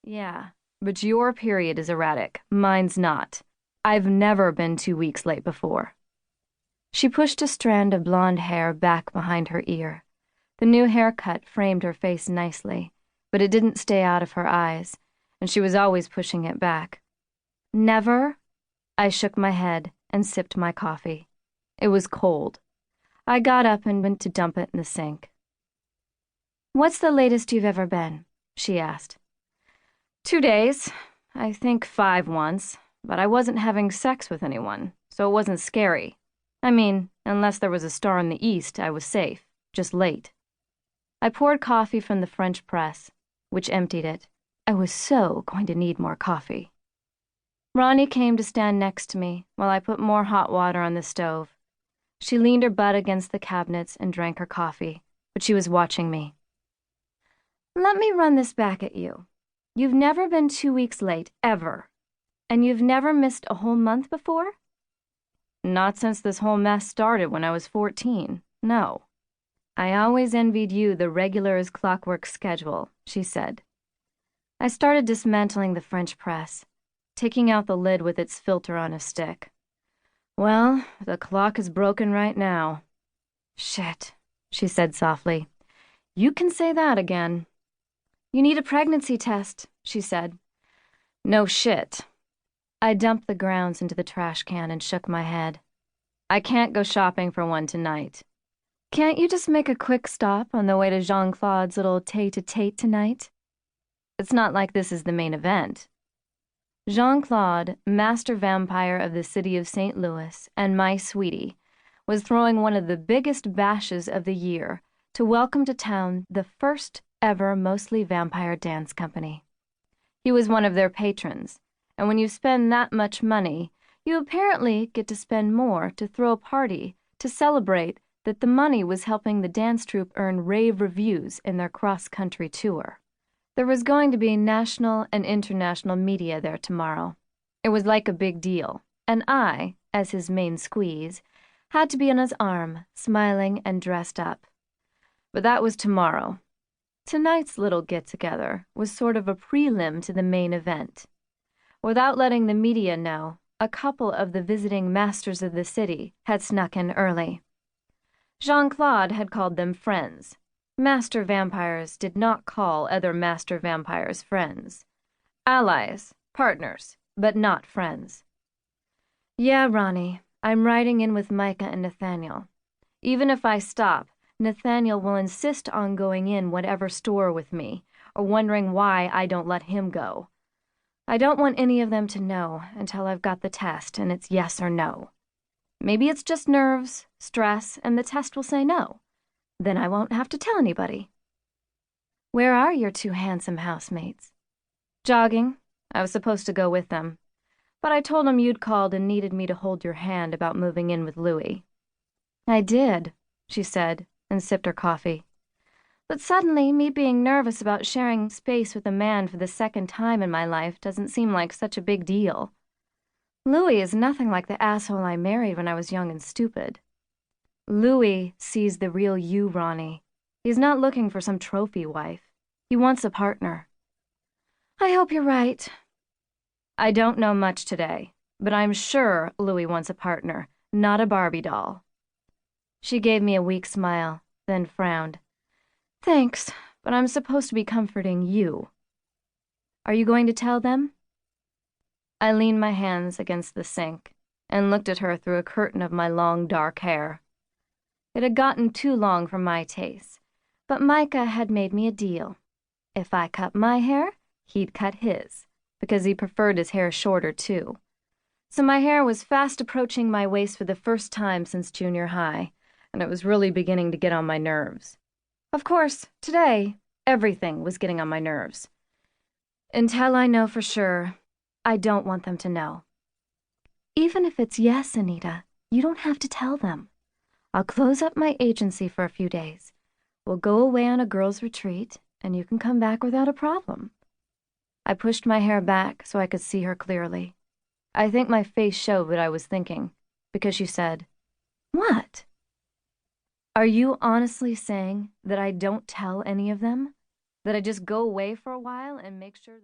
Yeah, but your period is erratic. Mine's not. I've never been 2 weeks late before. She pushed a strand of blonde hair back behind her ear. The new haircut framed her face nicely, but it didn't stay out of her eyes, and she was always pushing it back. Never? I shook my head and sipped my coffee. It was cold. I got up and went to dump it in the sink. "What's the latest you've ever been?" she asked. 2 days. I think 5 once, but I wasn't having sex with anyone, so it wasn't scary. I mean, unless there was a star in the east, I was safe, just late. I poured coffee from the French press, which emptied it. I was so going to need more coffee. Ronnie came to stand next to me while I put more hot water on the stove. She leaned her butt against the cabinets and drank her coffee, but she was watching me. "Let me run this back at you. You've never been 2 weeks late, ever. And you've never missed a whole month before?" "Not since this whole mess started when I was 14, no." "I always envied you the regular as clockwork schedule," she said. I started dismantling the French press, taking out the lid with its filter on a stick. "Well, the clock is broken right now." "Shit," she said softly. "You can say that again." "You need a pregnancy test," she said. "No shit." I dumped the grounds into the trash can and shook my head. "I can't go shopping for one tonight." "Can't you just make a quick stop on the way to Jean-Claude's little tete-a-tete tonight?" "It's not like this is the main event." Jean-Claude, master vampire of the city of St. Louis, and my sweetie, was throwing one of the biggest bashes of the year to welcome to town the first ever mostly vampire dance company. He was one of their patrons, and when you spend that much money, you apparently get to spend more to throw a party to celebrate that the money was helping the dance troupe earn rave reviews in their cross-country tour. There was going to be national and international media there tomorrow. It was like a big deal, and I, as his main squeeze, had to be on his arm, smiling and dressed up. But that was tomorrow. Tonight's little get-together was sort of a prelim to the main event. Without letting the media know, a couple of the visiting masters of the city had snuck in early. Jean-Claude had called them friends. Master vampires did not call other master vampires friends. Allies, partners, but not friends. "Yeah, Ronnie, I'm riding in with Micah and Nathaniel. Even if I stop, Nathaniel will insist on going in whatever store with me, or wondering why I don't let him go. I don't want any of them to know until I've got the test and it's yes or no. Maybe it's just nerves, stress, and the test will say no. Then I won't have to tell anybody." "Where are your 2 handsome housemates?" "Jogging. I was supposed to go with them. But I told them you'd called and needed me to hold your hand about moving in with Louis." "I did," she said, and sipped her coffee. "But suddenly, me being nervous about sharing space with a man for the second time in my life doesn't seem like such a big deal. Louis is nothing like the asshole I married when I was young and stupid. Louis sees the real you, Ronnie. He's not looking for some trophy wife. He wants a partner." "I hope you're right." "I don't know much today, but I'm sure Louis wants a partner, not a Barbie doll." She gave me a weak smile, then frowned. "Thanks, but I'm supposed to be comforting you." "Are you going to tell them?" I leaned my hands against the sink and looked at her through a curtain of my long, dark hair. It had gotten too long for my taste, but Micah had made me a deal. If I cut my hair, he'd cut his, because he preferred his hair shorter, too. So my hair was fast approaching my waist for the first time since junior high, and it was really beginning to get on my nerves. Of course, today, everything was getting on my nerves. Until I know for sure, I don't want them to know. "Even if it's yes, Anita, you don't have to tell them. I'll close up my agency for a few days. We'll go away on a girls' retreat, and you can come back without a problem." I pushed my hair back so I could see her clearly. I think my face showed what I was thinking, because she said, "What?" "Are you honestly saying that I don't tell any of them? That I just go away for a while and make sure that..."